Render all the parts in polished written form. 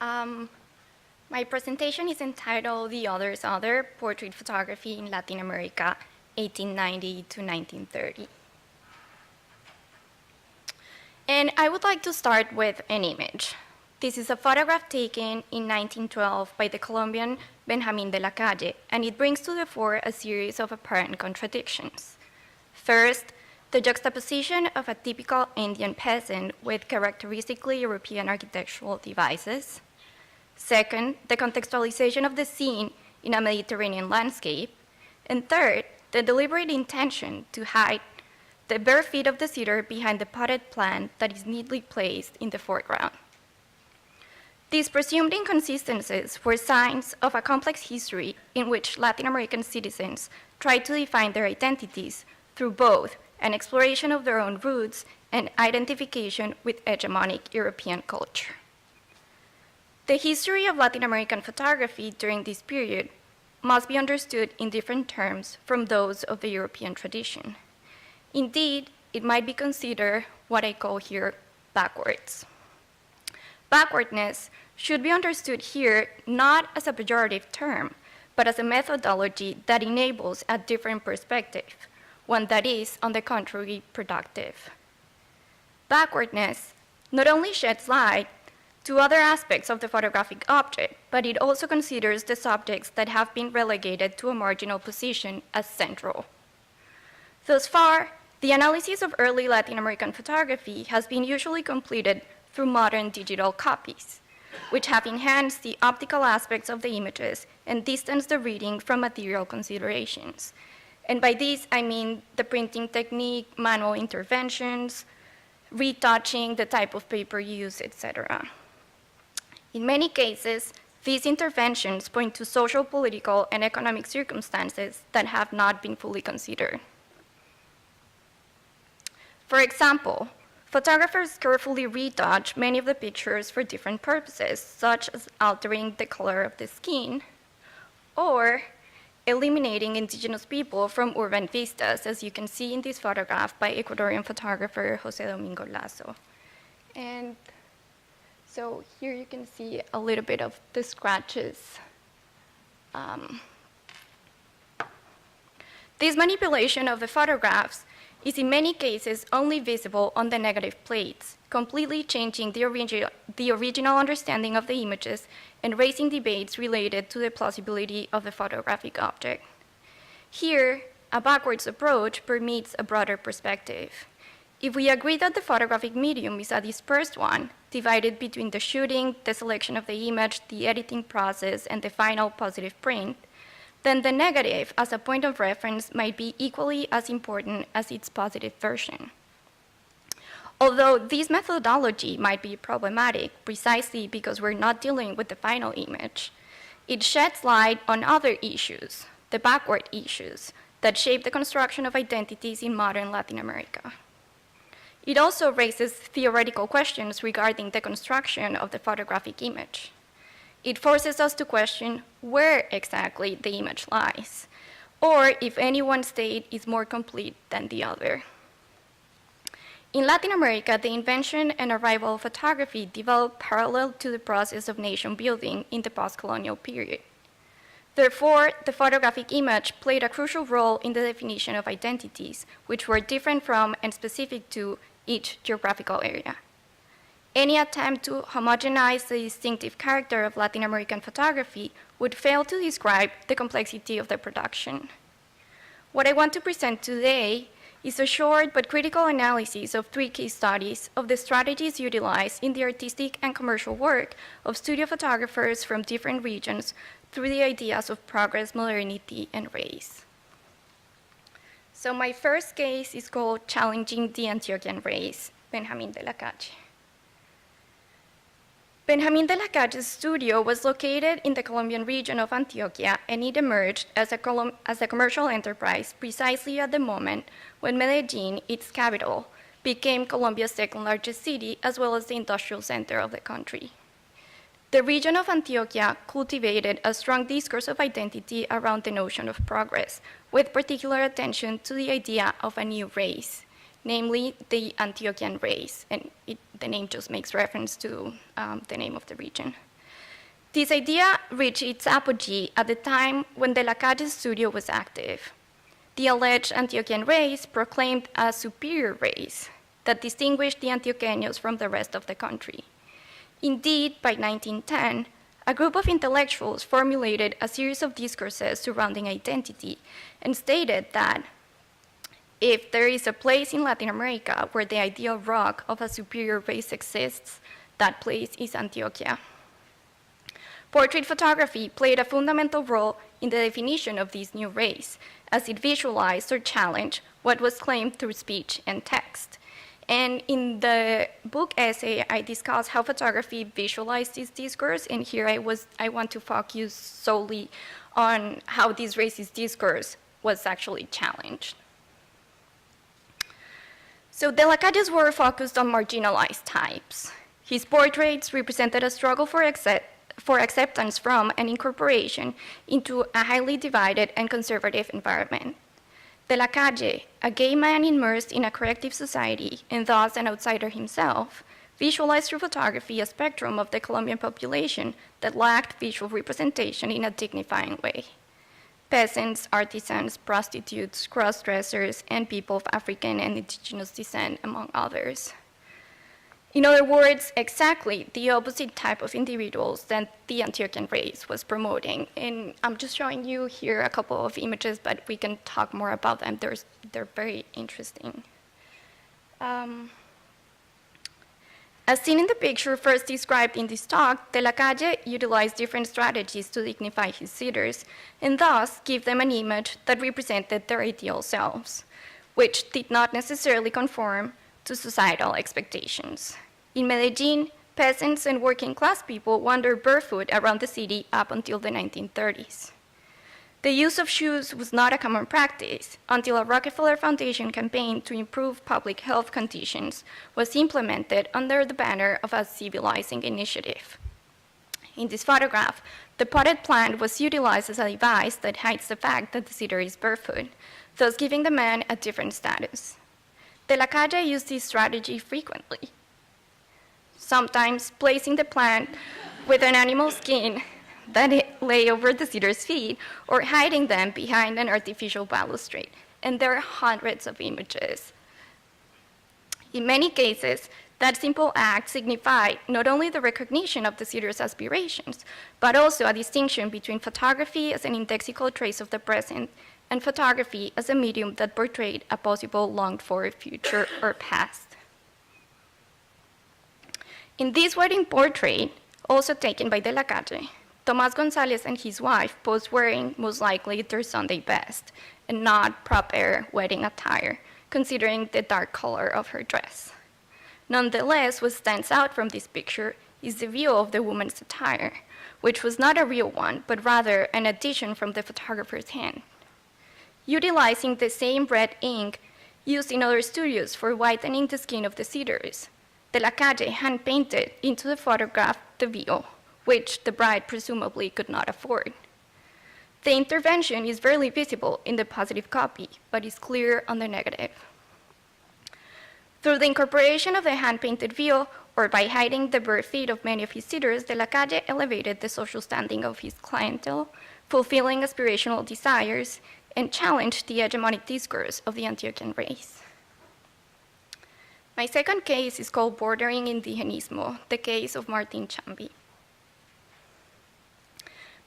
Hi, my presentation is entitled The Other's Other, Portrait Photography in Latin America, 1890 to 1930. And I would like to start with an image. This is a photograph taken in 1912 by the Colombian Benjamin de la Calle, and it brings to the fore a series of apparent contradictions. First, the juxtaposition of a typical Indian peasant with characteristically European architectural devices. Second, the contextualization of the scene in a Mediterranean landscape. And third, the deliberate intention to hide the bare feet of the sitter behind the potted plant that is neatly placed in the foreground. These presumed inconsistencies were signs of a complex history in which Latin American citizens tried to define their identities through both an exploration of their own roots and identification with hegemonic European culture. The history of Latin American photography during this period must be understood in different terms from those of the European tradition. Indeed, it might be considered what I call here backwards. Backwardness should be understood here not as a pejorative term, but as a methodology that enables a different perspective, one that is, on the contrary, productive. Backwardness not only sheds light to other aspects of the photographic object, but it also considers the subjects that have been relegated to a marginal position as central. Thus far, the analysis of early Latin American photography has been usually completed through modern digital copies, which have enhanced the optical aspects of the images and distanced the reading from material considerations. And by this, I mean the printing technique, manual interventions, retouching, the type of paper used, etc. In many cases, these interventions point to social, political, and economic circumstances that have not been fully considered. For example, photographers carefully retouch many of the pictures for different purposes, such as altering the color of the skin, or eliminating indigenous people from urban vistas, as you can see in this photograph by Ecuadorian photographer Jose Domingo Lazo. And so here you can see a little bit of the scratches. This manipulation of the photographs is in many cases only visible on the negative plates, completely changing the original understanding of the images and raising debates related to the plausibility of the photographic object. Here, a backwards approach permits a broader perspective. If we agree that the photographic medium is a dispersed one, divided between the shooting, the selection of the image, the editing process, and the final positive print, then the negative as a point of reference might be equally as important as its positive version. Although this methodology might be problematic precisely because we're not dealing with the final image, it sheds light on other issues, the backward issues, that shape the construction of identities in modern Latin America. It also raises theoretical questions regarding the construction of the photographic image. It forces us to question where exactly the image lies, or if any one state is more complete than the other. In Latin America, the invention and arrival of photography developed parallel to the process of nation building in the post-colonial period. Therefore, the photographic image played a crucial role in the definition of identities, which were different from and specific to each geographical area. Any attempt to homogenize the distinctive character of Latin American photography would fail to describe the complexity of the production. What I want to present today is a short but critical analysis of 3 case studies of the strategies utilized in the artistic and commercial work of studio photographers from different regions through the ideas of progress, modernity, and race. So my first case is called Challenging the Antiochian Race, Benjamin de la Calle. Benjamin de la Calle's studio was located in the Colombian region of Antioquia, and it emerged as a commercial enterprise precisely at the moment when Medellin, its capital, became Colombia's second largest city, as well as the industrial center of the country. The region of Antioquia cultivated a strong discourse of identity around the notion of progress, with particular attention to the idea of a new race, namely the Antiochian race, and the name just makes reference to the name of the region. This idea reached its apogee at the time when De la Calle's studio was active. The alleged Antiochian race proclaimed a superior race that distinguished the Antioqueños from the rest of the country. Indeed, by 1910, a group of intellectuals formulated a series of discourses surrounding identity and stated that if there is a place in Latin America where the ideal rock of a superior race exists, that place is Antioquia. Portrait photography played a fundamental role in the definition of this new race, as it visualized or challenged what was claimed through speech and text. And in the book essay, I discuss how photography visualized this discourse, and here I want to focus solely on how this racist discourse was actually challenged. So De la Calle's work focused on marginalized types. His portraits represented a struggle for acceptance from and incorporation into a highly divided and conservative environment. De la Calle, a gay man immersed in a corrective society and thus an outsider himself, visualized through photography a spectrum of the Colombian population that lacked visual representation in a dignifying way. Peasants, artisans, prostitutes, cross-dressers, and people of African and indigenous descent, among others. In other words, exactly the opposite type of individuals that the Antiochian race was promoting. And I'm just showing you here a couple of images, but we can talk more about them. They're very interesting. As seen in the picture first described in this talk, De la Calle utilized different strategies to dignify his sitters, and thus give them an image that represented their ideal selves, which did not necessarily conform to societal expectations. In Medellin, peasants and working class people wandered barefoot around the city up until the 1930s. The use of shoes was not a common practice until a Rockefeller Foundation campaign to improve public health conditions was implemented under the banner of a civilizing initiative. In this photograph, the potted plant was utilized as a device that hides the fact that the sitter is barefoot, thus giving the man a different status. De la Calle used this strategy frequently, sometimes placing the plant with an animal skin that lay over the sitter's feet, or hiding them behind an artificial balustrade. And there are hundreds of images. In many cases, that simple act signified not only the recognition of the sitter's aspirations, but also a distinction between photography as an indexical trace of the present and photography as a medium that portrayed a possible longed-for future or past. In this wedding portrait, also taken by De la Calle, Tomás González and his wife pose wearing most likely their Sunday best and not proper wedding attire, considering the dark color of her dress. Nonetheless, what stands out from this picture is the view of the woman's attire, which was not a real one, but rather an addition from the photographer's hand. Utilizing the same red ink used in other studios for whitening the skin of the sitters, De la Calle hand-painted into the photograph the view, which the bride presumably could not afford. The intervention is barely visible in the positive copy, but is clear on the negative. Through the incorporation of the hand-painted view, or by hiding the bare feet of many of his sitters, De la Calle elevated the social standing of his clientele, fulfilling aspirational desires, and challenged the hegemonic discourse of the Antiochian race. My second case is called Bordering in Viennese Mo, the case of Martin Chambi.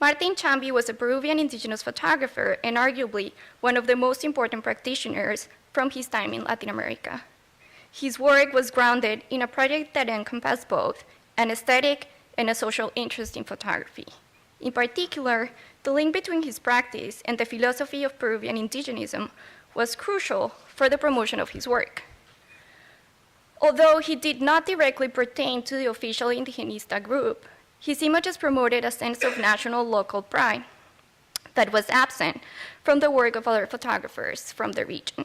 Martin Chambi was a Peruvian indigenous photographer and arguably one of the most important practitioners from his time in Latin America. His work was grounded in a project that encompassed both an aesthetic and a social interest in photography. In particular, the link between his practice and the philosophy of Peruvian indigenism was crucial for the promotion of his work. Although he did not directly pertain to the official indigenista group, his images promoted a sense of national local pride that was absent from the work of other photographers from the region.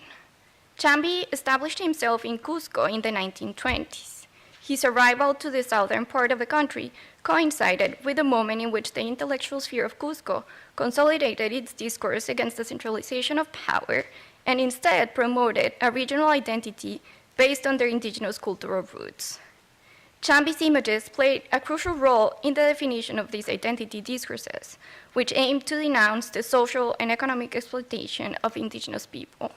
Chambi established himself in Cusco in the 1920s. His arrival to the southern part of the country coincided with the moment in which the intellectual sphere of Cusco consolidated its discourse against the centralization of power and instead promoted a regional identity based on their indigenous cultural roots. Chambi's images played a crucial role in the definition of these identity discourses, which aimed to denounce the social and economic exploitation of indigenous people.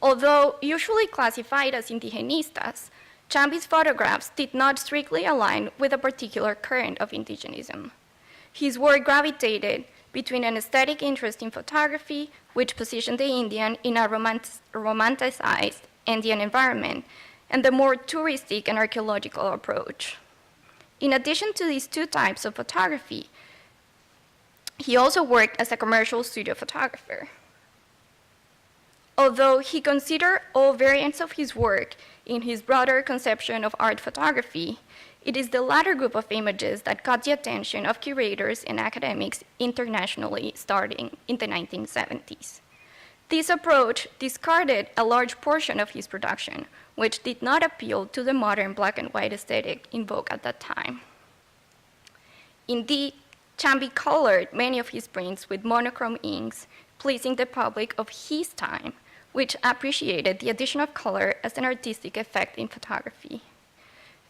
Although usually classified as indigenistas, Chambi's photographs did not strictly align with a particular current of indigenism. His work gravitated between an aesthetic interest in photography, which positioned the Indian in a romanticized Indian environment, and the more touristic and archaeological approach. In addition to these two types of photography, he also worked as a commercial studio photographer. Although he considered all variants of his work in his broader conception of art photography, it is the latter group of images that caught the attention of curators and academics internationally starting in the 1970s. This approach discarded a large portion of his production, which did not appeal to the modern black and white aesthetic in vogue at that time. Indeed, Chambi colored many of his prints with monochrome inks, pleasing the public of his time, which appreciated the addition of color as an artistic effect in photography.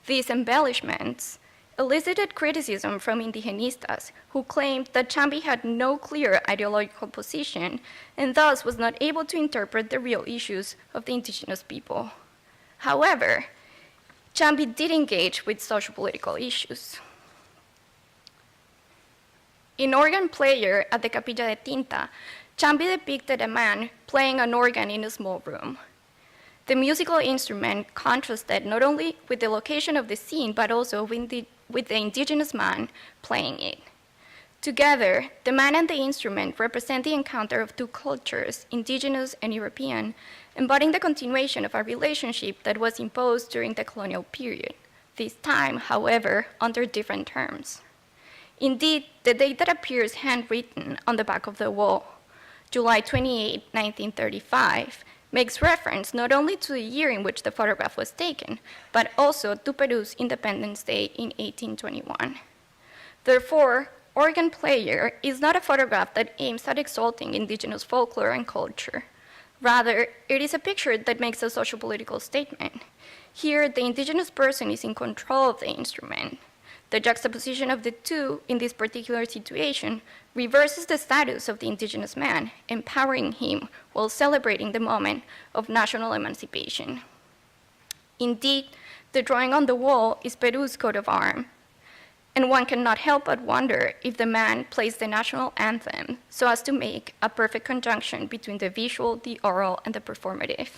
These embellishments elicited criticism from indigenistas who claimed that Chambi had no clear ideological position and thus was not able to interpret the real issues of the indigenous people. However, Chambi did engage with socio-political issues. In Organ Player at the Capilla de Tinta, Chambi depicted a man playing an organ in a small room. The musical instrument contrasted not only with the location of the scene, but also with the indigenous man playing it. Together, the man and the instrument represent the encounter of two cultures, indigenous and European, embodying the continuation of a relationship that was imposed during the colonial period, this time, however, under different terms. Indeed, the date that appears handwritten on the back of the wall, July 28, 1935, makes reference not only to the year in which the photograph was taken, but also to Peru's Independence Day in 1821. Therefore, Organ Player is not a photograph that aims at exalting indigenous folklore and culture. Rather, it is a picture that makes a socio-political statement. Here, the indigenous person is in control of the instrument. The juxtaposition of the two in this particular situation reverses the status of the indigenous man, empowering him while celebrating the moment of national emancipation. Indeed, the drawing on the wall is Peru's coat of arms, and one cannot help but wonder if the man plays the national anthem so as to make a perfect conjunction between the visual, the oral, and the performative.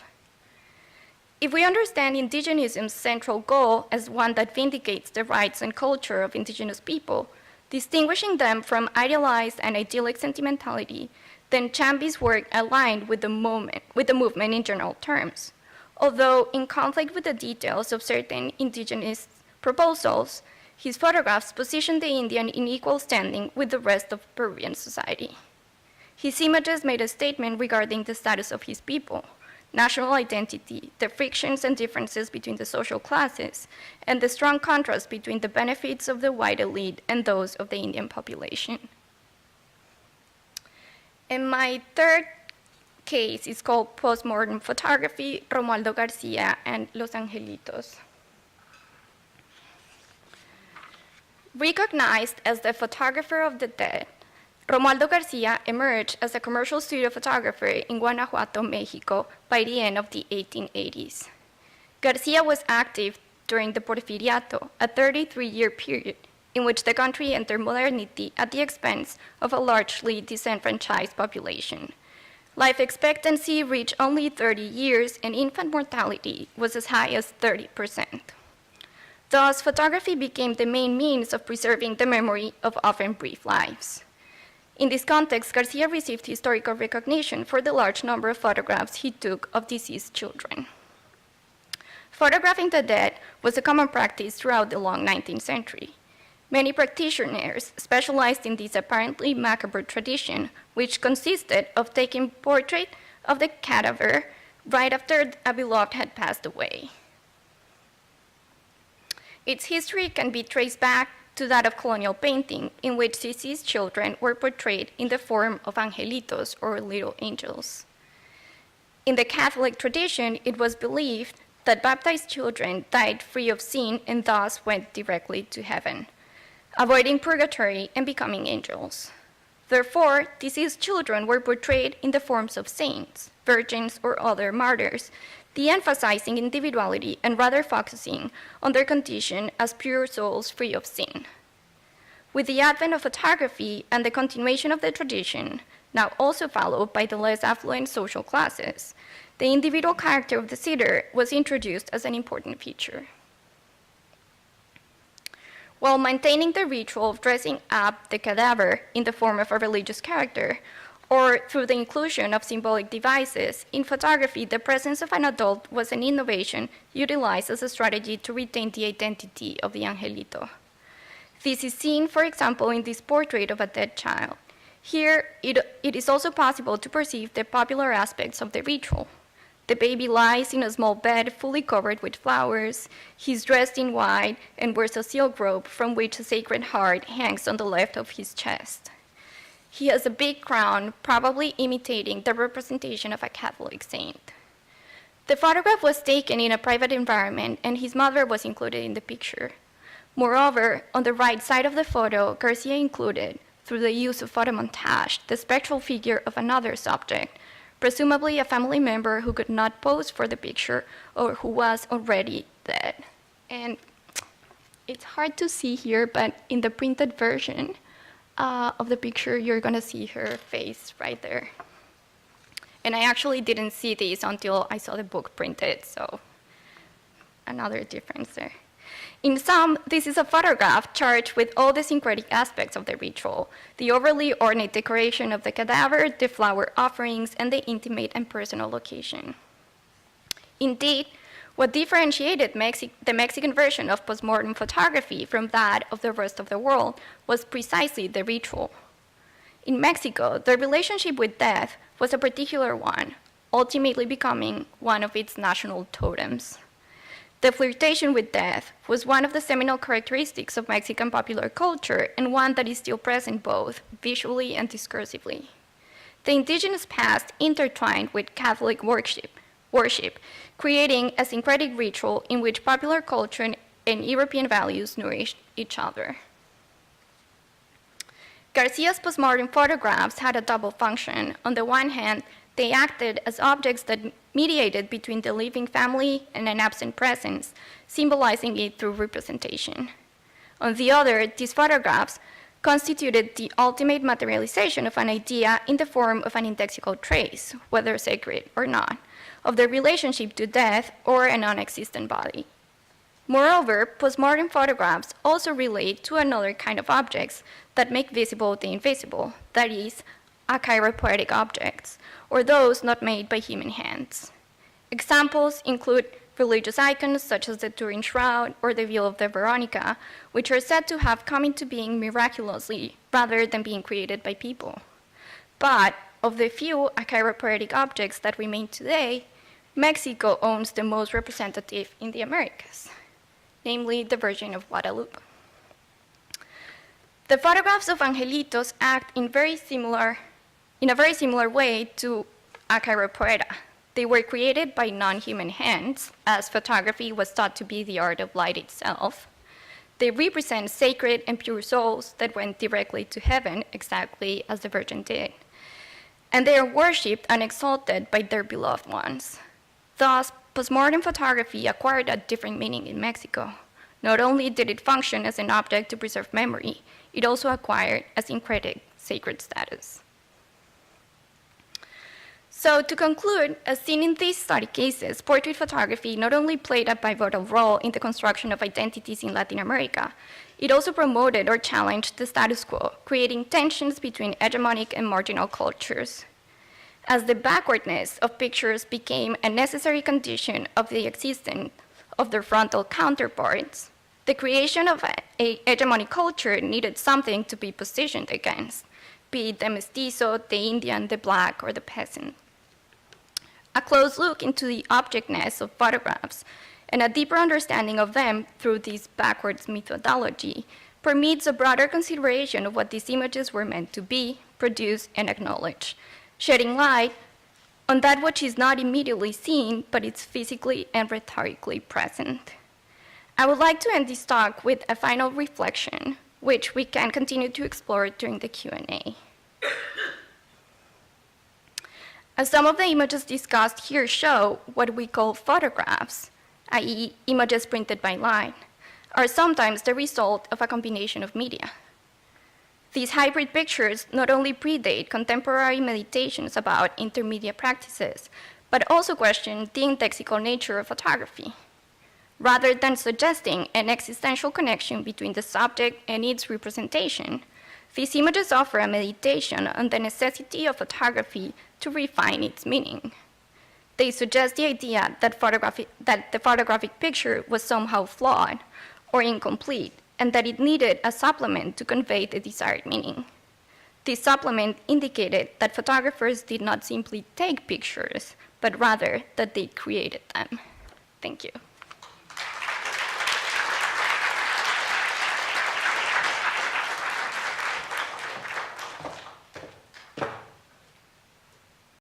If we understand indigenism's central goal as one that vindicates the rights and culture of indigenous people, distinguishing them from idealized and idyllic sentimentality, then Chambi's work aligned with the movement in general terms. Although in conflict with the details of certain indigenous proposals, his photographs position the Indian in equal standing with the rest of Peruvian society. His images made a statement regarding the status of his people, national identity, the frictions and differences between the social classes, and the strong contrast between the benefits of the white elite and those of the Indian population. And my third case is called Postmortem Photography, Romualdo Garcia and Los Angelitos. Recognized as the photographer of the dead, Romualdo Garcia emerged as a commercial studio photographer in Guanajuato, Mexico, by the end of the 1880s. Garcia was active during the Porfiriato, a 33-year period in which the country entered modernity at the expense of a largely disenfranchised population. Life expectancy reached only 30 years, and infant mortality was as high as 30%. Thus, photography became the main means of preserving the memory of often brief lives. In this context, Garcia received historical recognition for the large number of photographs he took of deceased children. Photographing the dead was a common practice throughout the long 19th century. Many practitioners specialized in this apparently macabre tradition, which consisted of taking portrait of the cadaver right after a beloved had passed away. Its history can be traced back to that of colonial painting, in which deceased children were portrayed in the form of angelitos, or little angels. In the Catholic tradition, it was believed that baptized children died free of sin and thus went directly to heaven, avoiding purgatory and becoming angels. Therefore, deceased children were portrayed in the forms of saints, virgins, or other martyrs, de-emphasizing individuality and rather focusing on their condition as pure souls free of sin. With the advent of photography and the continuation of the tradition, now also followed by the less affluent social classes, the individual character of the sitter was introduced as an important feature. While maintaining the ritual of dressing up the cadaver in the form of a religious character, or through the inclusion of symbolic devices, in photography, the presence of an adult was an innovation utilized as a strategy to retain the identity of the angelito. This is seen, for example, in this portrait of a dead child. Here, it is also possible to perceive the popular aspects of the ritual. The baby lies in a small bed fully covered with flowers. He's dressed in white and wears a silk robe from which a sacred heart hangs on the left of his chest. He has a big crown, probably imitating the representation of a Catholic saint. The photograph was taken in a private environment, and his mother was included in the picture. Moreover, on the right side of the photo, Garcia included, through the use of photomontage, the spectral figure of another subject, presumably a family member who could not pose for the picture or who was already dead. And it's hard to see here, but in the printed version of the picture, you're gonna see her face right there. And I actually didn't see this until I saw the book printed, so another difference there. In sum, this is a photograph charged with all the syncretic aspects of the ritual: the overly ornate decoration of the cadaver, the flower offerings, and the intimate and personal location. Indeed, what differentiated the Mexican version of postmortem photography from that of the rest of the world was precisely the ritual. In Mexico, the relationship with death was a particular one, ultimately becoming one of its national totems. The flirtation with death was one of the seminal characteristics of Mexican popular culture, and one that is still present both visually and discursively. The indigenous past intertwined with Catholic worship, creating a syncretic ritual in which popular culture and European values nourished each other. Garcia's postmortem photographs had a double function. On the one hand, they acted as objects that mediated between the living family and an absent presence, symbolizing it through representation. On the other, these photographs constituted the ultimate materialization of an idea in the form of an indexical trace, whether sacred or not, of the relationship to death or a non-existent body. Moreover, postmortem photographs also relate to another kind of objects that make visible the invisible, that is, acheiropoietic objects, or those not made by human hands. Examples include religious icons such as the Turin Shroud or the Veil of the Veronica, which are said to have come into being miraculously rather than being created by people. But of the few acheiropoietic objects that remain today, Mexico owns the most representative in the Americas, namely the Virgin of Guadalupe. The photographs of angelitos act in a very similar way to acheiropoietic. They were created by non-human hands, as photography was thought to be the art of light itself. They represent sacred and pure souls that went directly to heaven, exactly as the Virgin did. And they are worshipped and exalted by their beloved ones. Thus, postmortem photography acquired a different meaning in Mexico. Not only did it function as an object to preserve memory, it also acquired a syncretic sacred status. So to conclude, as seen in these study cases, portrait photography not only played a pivotal role in the construction of identities in Latin America, it also promoted or challenged the status quo, creating tensions between hegemonic and marginal cultures. As the backwardness of pictures became a necessary condition of the existence of their frontal counterparts, the creation of a hegemonic culture needed something to be positioned against, be it the mestizo, the Indian, the black, or the peasant. A close look into the objectness of photographs and a deeper understanding of them through this backwards methodology permits a broader consideration of what these images were meant to be, produce, and acknowledge, shedding light on that which is not immediately seen, but is physically and rhetorically present. I would like to end this talk with a final reflection, which we can continue to explore during the Q&A. As some of the images discussed here show, what we call photographs, i.e. images printed by line, are sometimes the result of a combination of media. These hybrid pictures not only predate contemporary meditations about intermediate practices, but also question the indexical nature of photography. Rather than suggesting an existential connection between the subject and its representation, these images offer a meditation on the necessity of photography to refine its meaning. They suggest the idea that the photographic picture was somehow flawed or incomplete, and that it needed a supplement to convey the desired meaning. This supplement indicated that photographers did not simply take pictures, but rather that they created them. Thank you.